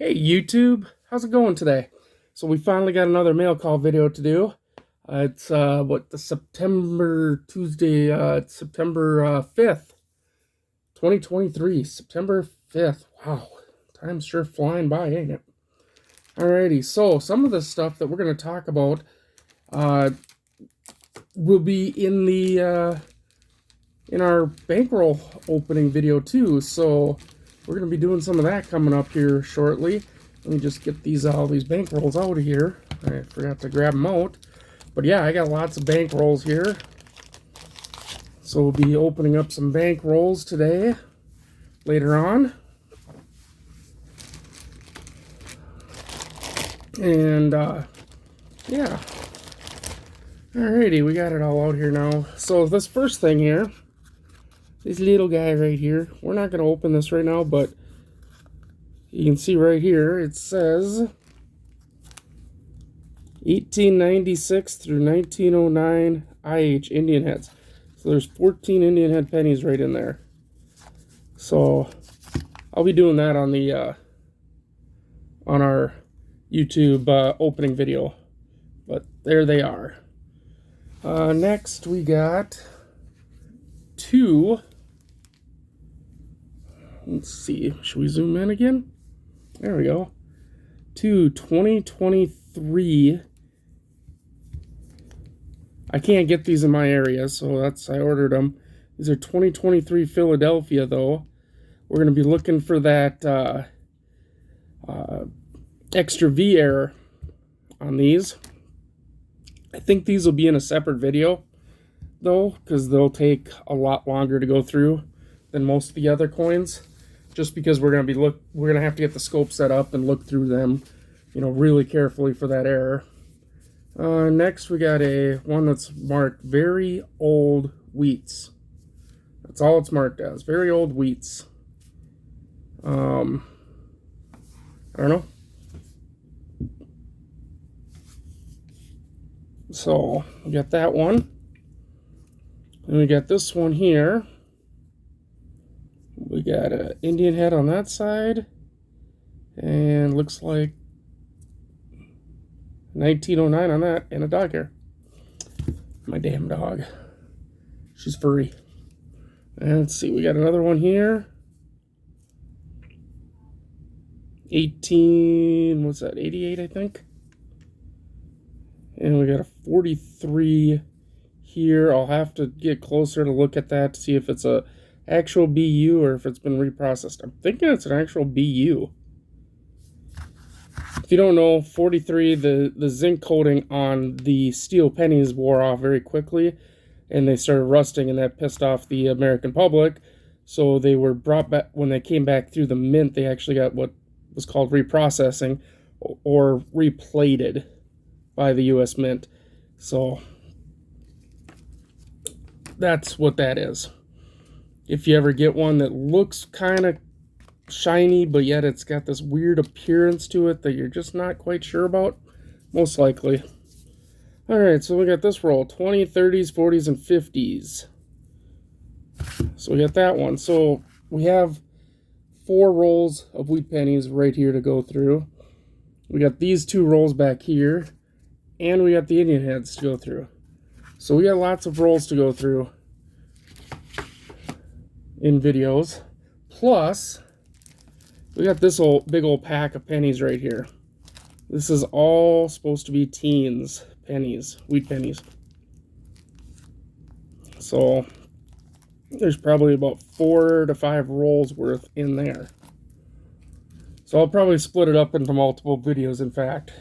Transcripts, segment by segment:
Hey YouTube, how's it going today? So we finally got another mail call video to do. It's what the September Tuesday, it's September 5th, 2023, September 5th. Wow, time's sure flying by, ain't it? Alrighty, so some of the stuff that we're going to talk about will be in the in our bankroll opening video too. So we're going to be doing some of that coming up here shortly. Let me just get all these bankrolls out of here. I forgot to grab them out. But yeah, I got lots of bankrolls here. So we'll be opening up some bankrolls today, later on. And yeah. Alrighty, we got it all out here now. So this first thing here, this little guy right here, we're not going to open this right now, but you can see right here, it says 1896 through 1909 IH Indian heads. So there's 14 Indian head pennies right in there. So I'll be doing that on the on our YouTube opening video. But there they are. Next we got two. Let's see, should we zoom in again? There we go. Two 2023. I can't get these in my area, so I ordered them. These are 2023 Philadelphia, though. We're going to be looking for that extra V error on these. I think these will be in a separate video, though, because they'll take a lot longer to go through than most of the other coins. Just because we're gonna have to get the scope set up and look through them, really carefully for that error. Next, we got one that's marked very old wheats. That's all it's marked as, very old wheats. I don't know. So we got that one, and we got this one here. We got an Indian head on that side, and looks like 1909 on that, and a dog hair. My damn dog. She's furry. And let's see, we got another one here. 88, I think. And we got a 43 here. I'll have to get closer to look at that to see if it's a actual BU or if it's been reprocessed. I'm thinking it's an actual BU. If you don't know, 43, the zinc coating on the steel pennies wore off very quickly, and they started rusting, and that pissed off the American public. So they were brought back. When they came back through the mint, they actually got what was called reprocessing or replated by the US Mint. So that's what that is. If you ever get one that looks kind of shiny, but yet it's got this weird appearance to it that you're just not quite sure about, most likely. Alright, so we got this roll, 20s, 30s, 40s, and 50s. So we got that one. So we have 4 rolls of wheat pennies right here to go through. We got these 2 rolls back here, and we got the Indian heads to go through. So we got lots of rolls to go through in videos. Plus, we got this big old pack of pennies right here. This is all supposed to be teens pennies, wheat pennies. So there's probably about 4 to 5 rolls worth in there. So I'll probably split it up into multiple videos, in fact.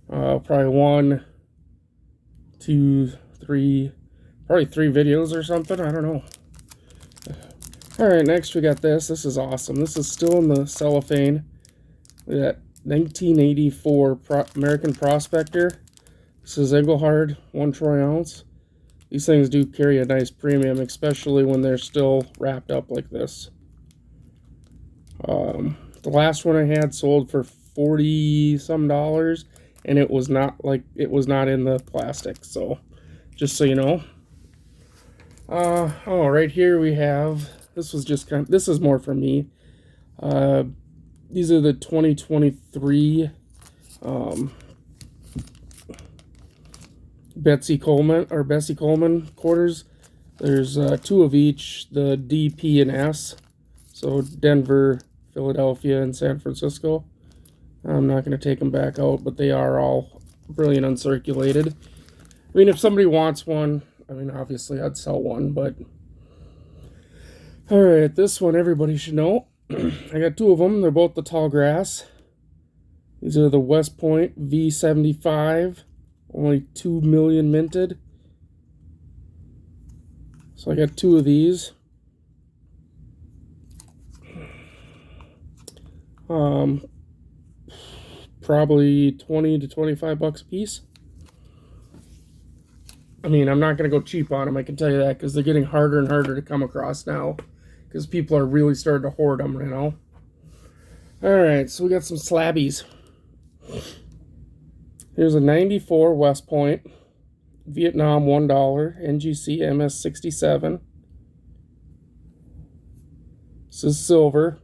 Probably 1, 2, 3, probably 3 videos or something, I don't know. Alright, next we got this. This is awesome. This is still in the cellophane. We got 1984 American Prospector. This is Engelhard, 1 troy ounce. These things do carry a nice premium, especially when they're still wrapped up like this. The last one I had sold for $40-some, and it was not in the plastic. So, just so you know. Oh, right here we have. This was just this is more for me. These are the 2023 Bessie Coleman quarters. There's 2 of each, the D, P, and S. So Denver, Philadelphia, and San Francisco. I'm not going to take them back out, but they are all brilliant uncirculated. I mean, if somebody wants one, I mean, obviously I'd sell one, but... Alright, this one everybody should know. I got 2 of them. They're both the tall grass. These are the West Point V75. Only 2 million minted. So I got 2 of these. Probably 20 to 25 bucks a piece. I mean, I'm not going to go cheap on them, I can tell you that, because they're getting harder and harder to come across now. Because people are really starting to hoard them, you know. Alright, so we got some slabbies. Here's a 94 West Point, Vietnam $1, NGC MS67. This is silver.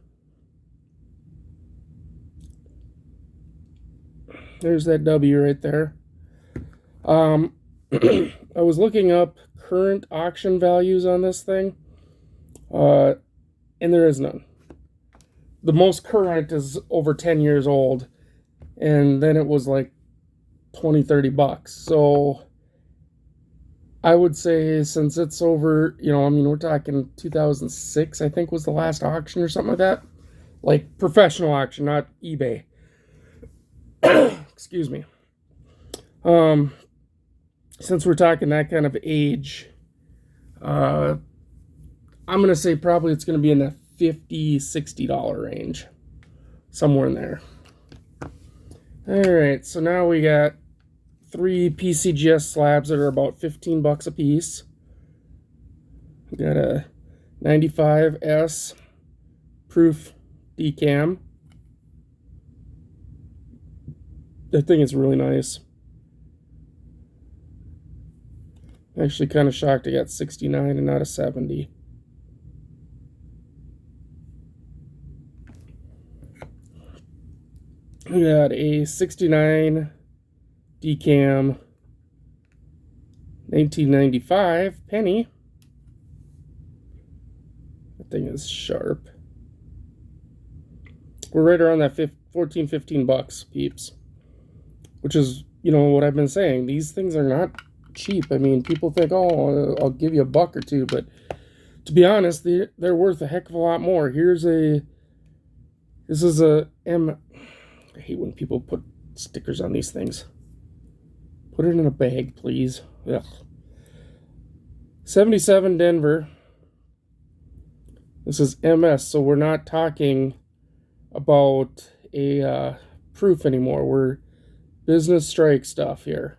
There's that W right there. I was looking up current auction values on this thing, and there is none. The most current is over 10 years old, and then it was like 20-30 bucks. So I would say, since it's over, you know, I mean, we're talking 2006, I think, was the last auction or something like that. Like professional auction, not eBay. Excuse me. Since we're talking that kind of age, I'm going to say probably it's going to be in the $50-$60 range. Somewhere in there. Alright, so now we got 3 PCGS slabs that are about 15 bucks a piece. We got a 95S proof decam. That thing is really nice. Actually kind of shocked I got 69 and not a 70. We got a 69 decam 1995 penny. That thing is sharp. We're right around that 14-15 bucks, peeps. Which is, you know, what I've been saying. These things are not cheap. I mean, people think, oh, I'll give you a buck or two, but to be honest, they're worth a heck of a lot more. This is a M. I hate when people put stickers on these things. Put it in a bag, please. Ugh. 77 Denver. This is MS, so we're not talking about a proof anymore. We're business strike stuff here.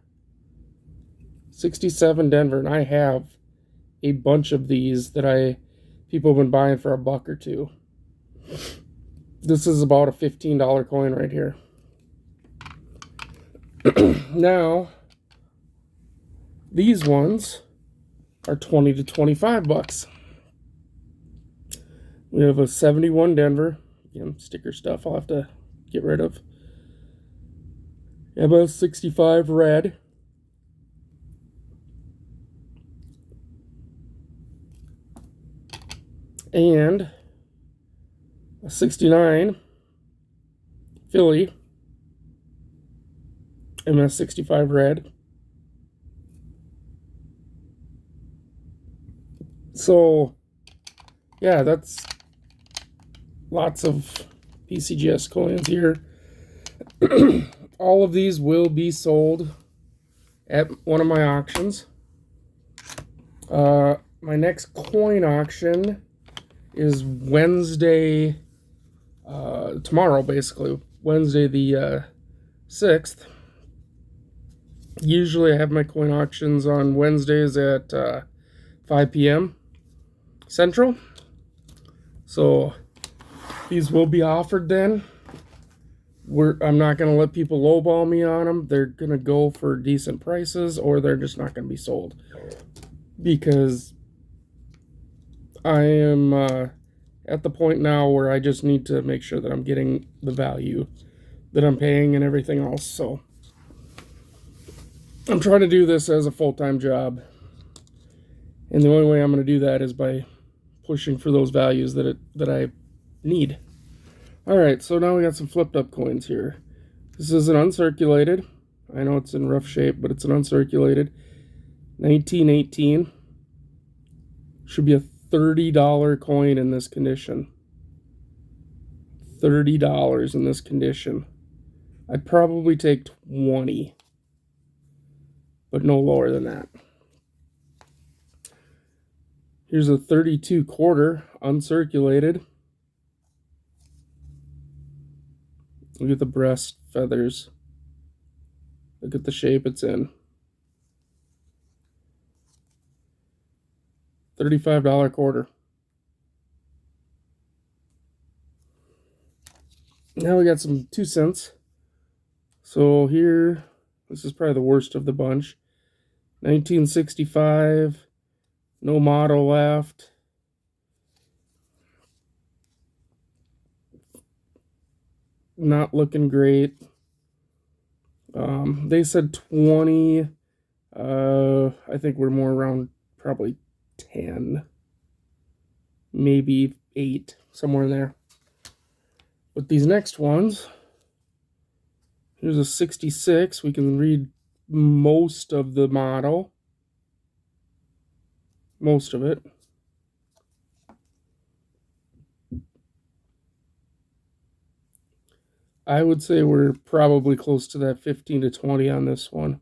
67 Denver, and I have a bunch of these that people have been buying for a buck or two. This is about a $15 coin right here. Now, these ones are 20 to 25 bucks. We have a 71 Denver. Again, sticker stuff I'll have to get rid of. MS 65 red. And a 69 Philly MS 65 red. So, yeah, that's lots of PCGS coins here. All of these will be sold at one of my auctions. My next coin auction is Wednesday, tomorrow basically, Wednesday the 6th. Usually I have my coin auctions on Wednesdays at 5 p.m. Central. So these will be offered then. I'm not going to let people lowball me on them. They're going to go for decent prices, or they're just not going to be sold. Because I am at the point now where I just need to make sure that I'm getting the value that I'm paying and everything else. So I'm trying to do this as a full-time job. And the only way I'm going to do that is by pushing for those values that I need. All right, so now we got some flipped up coins here. This is an uncirculated. I know it's in rough shape, but it's an uncirculated. 1918. Should be a $30 coin in this condition. $30 in this condition. I'd probably take 20, but no lower than that. Here's a 32 quarter uncirculated. Look at the breast feathers. Look at the shape it's in. $35 quarter. Now we got some 2 cents. So here, this is probably the worst of the bunch. 1965, no motto left. Not looking great. They said 20. I think we're more around probably 10. Maybe 8, somewhere in there. But these next ones, here's a 66. We can read most of the motto. Most of it. I would say we're probably close to that 15 to 20 on this one.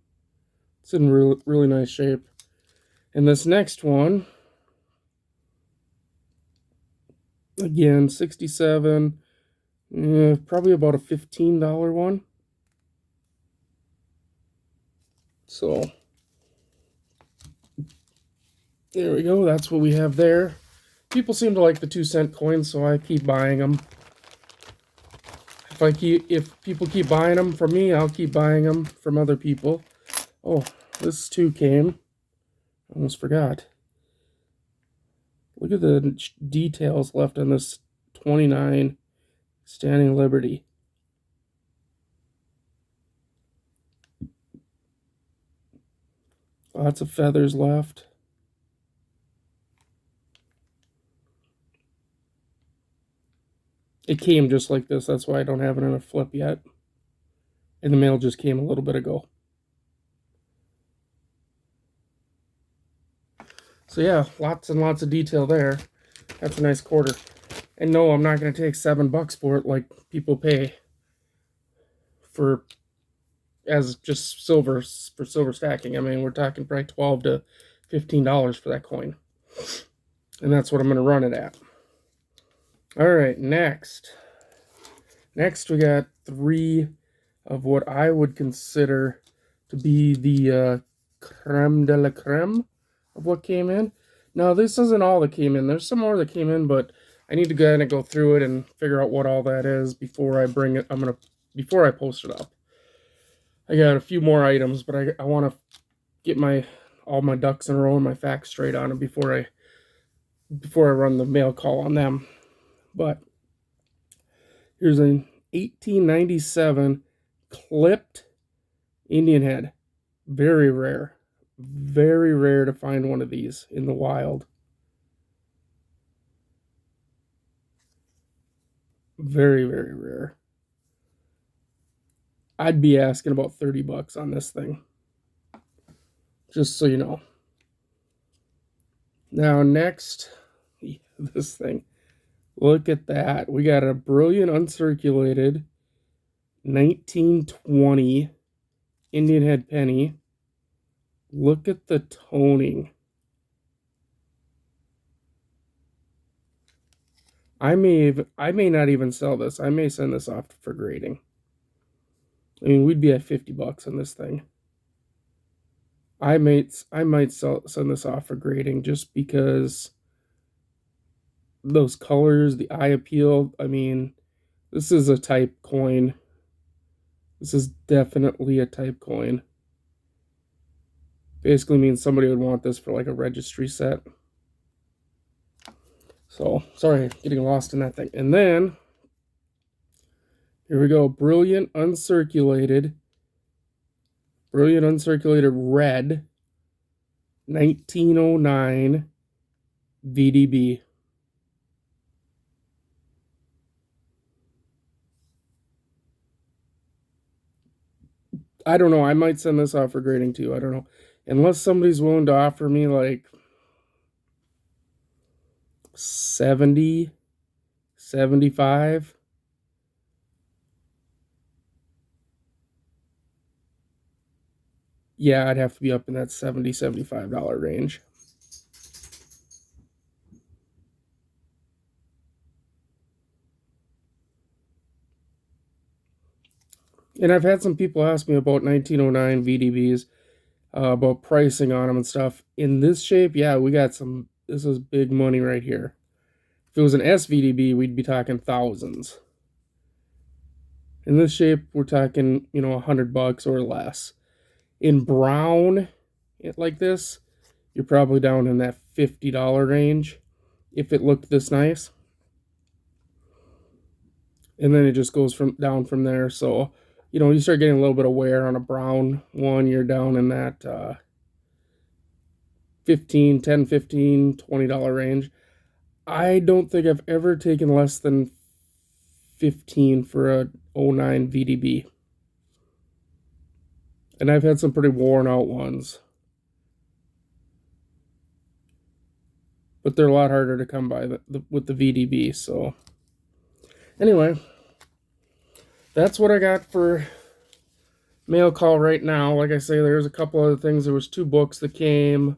It's in really nice shape. And this next one, again, 67, probably about a $15 one. So, there we go. That's what we have there. People seem to like the 2-cent coins, so I keep buying them. If people keep buying them from me, I'll keep buying them from other people. Oh, this too came. Almost forgot. Look at the details left on this 29 Standing Liberty. Lots of feathers left. It came just like this. That's why I don't have it in a flip yet. And the mail just came a little bit ago. So yeah, lots and lots of detail there. That's a nice quarter. And no, I'm not going to take $7 for it like people pay for as just silver for silver stacking. I mean, we're talking probably $12 to $15 for that coin. And that's what I'm going to run it at. All right, next we got 3 of what I would consider to be the creme de la creme of what came in. Now, this isn't all that came in. There's some more that came in, but I need to kind of go through it and figure out what all that is before I bring it. Before I post it up. I got a few more items, but I want to get all my ducks in a row and my facts straight on them before I run the mail call on them. But here's an 1897 clipped Indian head. Very rare. Very rare to find one of these in the wild. Very, very rare. I'd be asking about $30 on this thing. Just so you know. Now next, this thing. Look at that. We got a Bullion uncirculated 1920 Indian head penny. Look at the toning. I may not even sell this. I may send this off for grading. I mean, we'd be at $50 on this thing. I might send this off for grading just because those colors, the eye appeal. I mean, this is a type coin. This is definitely a type coin. Basically means somebody would want this for like a registry set. So, sorry, getting lost in that thing. And then, here we go. Brilliant uncirculated red 1909 VDB. I don't know. I might send this off for grading too. I don't know. Unless somebody's willing to offer me like 70, 75. Yeah, I'd have to be up in that $70, $75 range. And I've had some people ask me about 1909 VDBs, about pricing on them and stuff. In this shape, yeah, we got some. This is big money right here. If it was an SVDB, we'd be talking thousands. In this shape, we're talking, $100 or less. In brown, like this, you're probably down in that $50 range if it looked this nice. And then it just goes down from there. So, you start getting a little bit of wear on a brown one, you're down in that $15, $10, $15, $20 range. I don't think I've ever taken less than 15 for a 09 VDB. And I've had some pretty worn out ones. But they're a lot harder to come by with the VDB. So, anyway, that's what I got for mail call right now. Like I say, there's a couple other things. There was 2 books that came.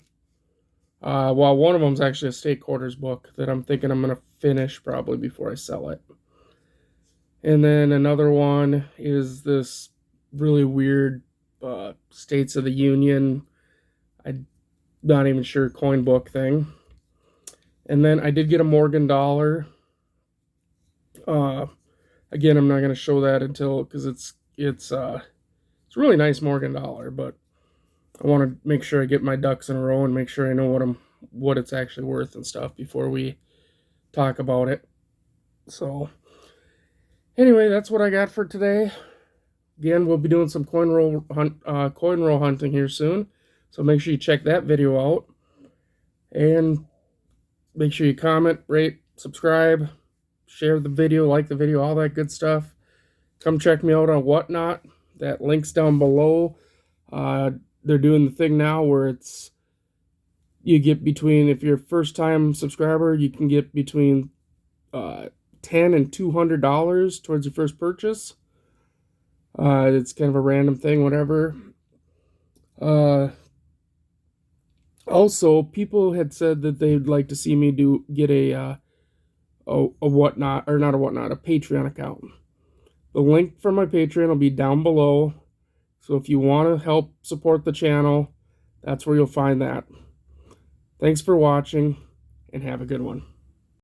Well, one of them's actually a state quarters book that I'm thinking I'm going to finish probably before I sell it. And then another one is this really weird States of the Union, I'm not even sure, coin book thing. And then I did get a Morgan dollar. Again, I'm not going to show that until, because it's a really nice Morgan dollar, but I want to make sure I get my ducks in a row and make sure I know what it's actually worth and stuff before we talk about it. So, anyway, that's what I got for today. Again, we'll be doing some coin roll hunting here soon, so make sure you check that video out. And make sure you comment, rate, subscribe, share the video, like the video, all that good stuff. Come check me out on Whatnot. That link's down below. They're doing the thing now where you get between, if you're a first-time subscriber, you can get between $10 and $200 towards your first purchase. It's kind of a random thing, whatever. Also, people had said that they'd like to see me get a Whatnot, or not a Whatnot, a Patreon account. The link for my Patreon will be down below. So if you want to help support the channel, that's where you'll find that. Thanks for watching, and have a good one.